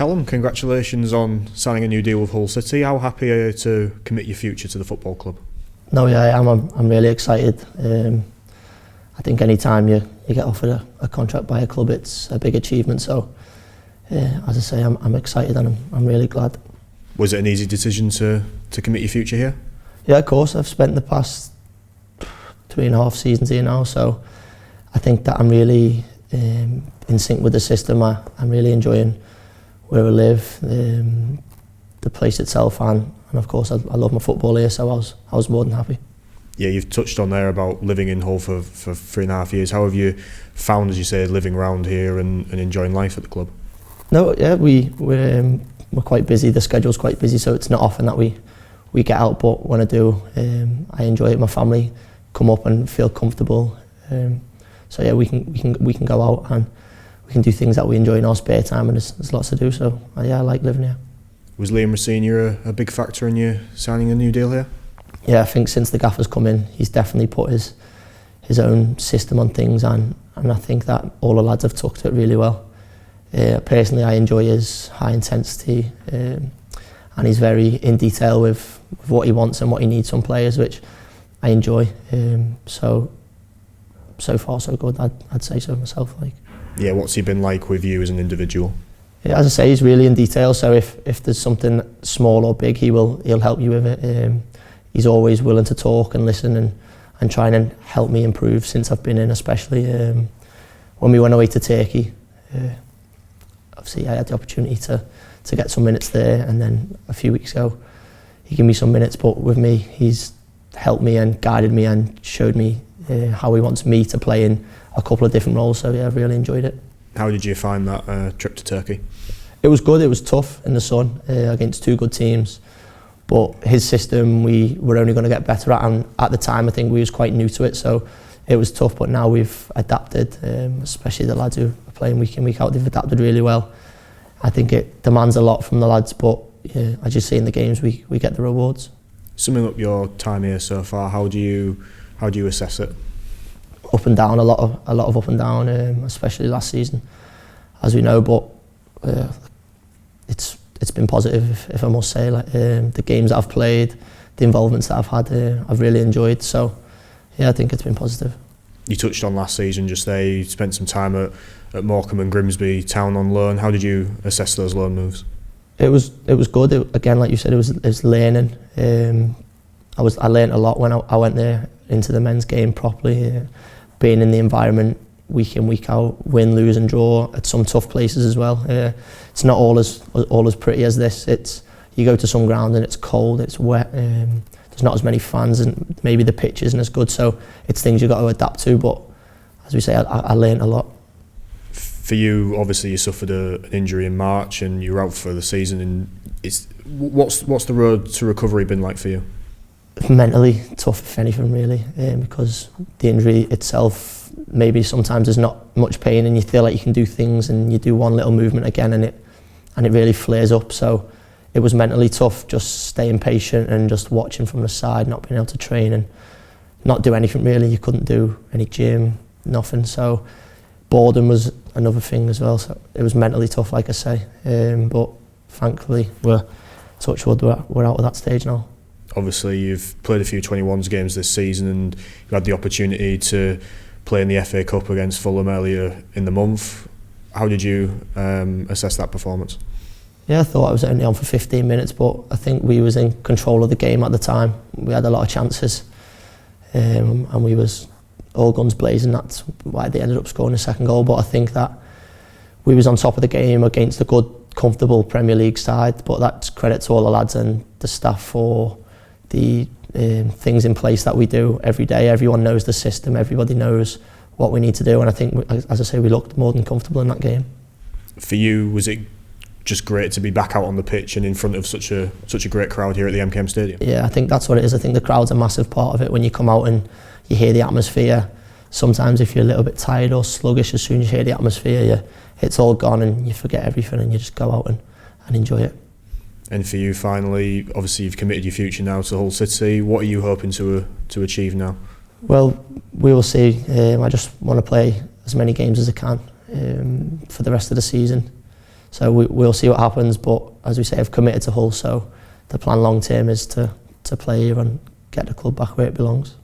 Callum, congratulations on signing a new deal with Hull City. How happy are you to commit your future to the football club? No, yeah, I am. I'm really excited. I think any time you get offered a contract by a club, it's a big achievement. So, as I say, I'm excited and I'm really glad. Was it an easy decision to commit your future here? Yeah, of course. I've spent the past 3.5 seasons here now, so I think that I'm really in sync with the system. I'm really enjoying where I live, the place itself, and of course I love my football here, so I was more than happy. Yeah, you've touched on there about living in Hull for 3.5 years. How have you found, as you say, living around here and enjoying life at the club? No, yeah, we're quite busy. The schedule's quite busy, so it's not often that we get out. But when I do, I enjoy it. My family come up and feel comfortable. So yeah, we can go out and we can do things that we enjoy in our spare time, and there's lots to do. So yeah, I like living here. Was Liam Senior a big factor in you signing a new deal here? Yeah, I think since the gaffer's come in, he's definitely put his own system on things, and I think that all the lads have took to it really well. Personally, I enjoy his high intensity, and he's very in detail with what he wants and what he needs from players, which I enjoy. So far so good, I'd say so myself. Yeah, what's he been like with you as an individual? Yeah, as I say, he's really in detail, so if there's something small or big, he'll help you with it. He's always willing to talk and listen and try and help me improve since I've been in, especially when we went away to Turkey. Obviously I had the opportunity to get some minutes there, and then a few weeks ago he gave me some minutes, but with me he's helped me and guided me and showed me how he wants me to play in a couple of different roles, so yeah, I've really enjoyed it. How did you find that trip to Turkey? It was good. It was tough in the sun against two good teams, but his system we were only going to get better at, and at the time I think we was quite new to it, so it was tough, but now we've adapted, especially the lads who are playing week in, week out, they've adapted really well. I think it demands a lot from the lads, but yeah, as you see in the games, we get the rewards. Summing up your time here so far, how do you assess it? Up and down, a lot of up and down, especially last season, as we know. But it's been positive, if I must say. The games that I've played, the involvements that I've had, I've really enjoyed. So yeah, I think it's been positive. You touched on last season just there. You spent some time at Morecambe and Grimsby Town on loan. How did you assess those loan moves? It was good. Again, like you said, it was learning. I learned a lot when I went there into the men's game properly. Being in the environment week in, week out, win, lose and draw at some tough places as well. It's not all as pretty as this. You go to some ground and it's cold, it's wet, there's not as many fans, and maybe the pitch isn't as good, so it's things you've got to adapt to, but as we say, I learned a lot. For you, obviously you suffered an injury in March and you were out for the season, and what's the road to recovery been like for you? Mentally tough, if anything, really, because the injury itself, maybe sometimes there's not much pain and you feel like you can do things, and you do one little movement again and it really flares up. So it was mentally tough, just staying patient and just watching from the side, not being able to train and not do anything really. You couldn't do any gym, nothing. So boredom was another thing as well. So it was mentally tough, like I say, but thankfully touch wood, we're out of that stage now. Obviously you've played a few 21s games this season, and you had the opportunity to play in the FA Cup against Fulham earlier in the month. How did you assess that performance? Yeah, I thought I was only on for 15 minutes, but I think we was in control of the game at the time. We had a lot of chances, and we was all guns blazing. That's why they ended up scoring the second goal. But I think that we was on top of the game against a good, comfortable Premier League side. But that's credit to all the lads and the staff for the things in place that we do every day. Everyone knows the system, everybody knows what we need to do, and I think, as I say, we looked more than comfortable in that game. For you, was it just great to be back out on the pitch and in front of such a great crowd here at the MKM Stadium? Yeah, I think that's what it is. I think the crowd's a massive part of it. When you come out and you hear the atmosphere, sometimes if you're a little bit tired or sluggish, as soon as you hear the atmosphere, it's all gone and you forget everything and you just go out and enjoy it. And for you, finally, obviously you've committed your future now to Hull City. What are you hoping to achieve now? Well, we will see. I just want to play as many games as I can for the rest of the season. So we'll see what happens, but as we say, I've committed to Hull, so the plan long term is to play here and get the club back where it belongs.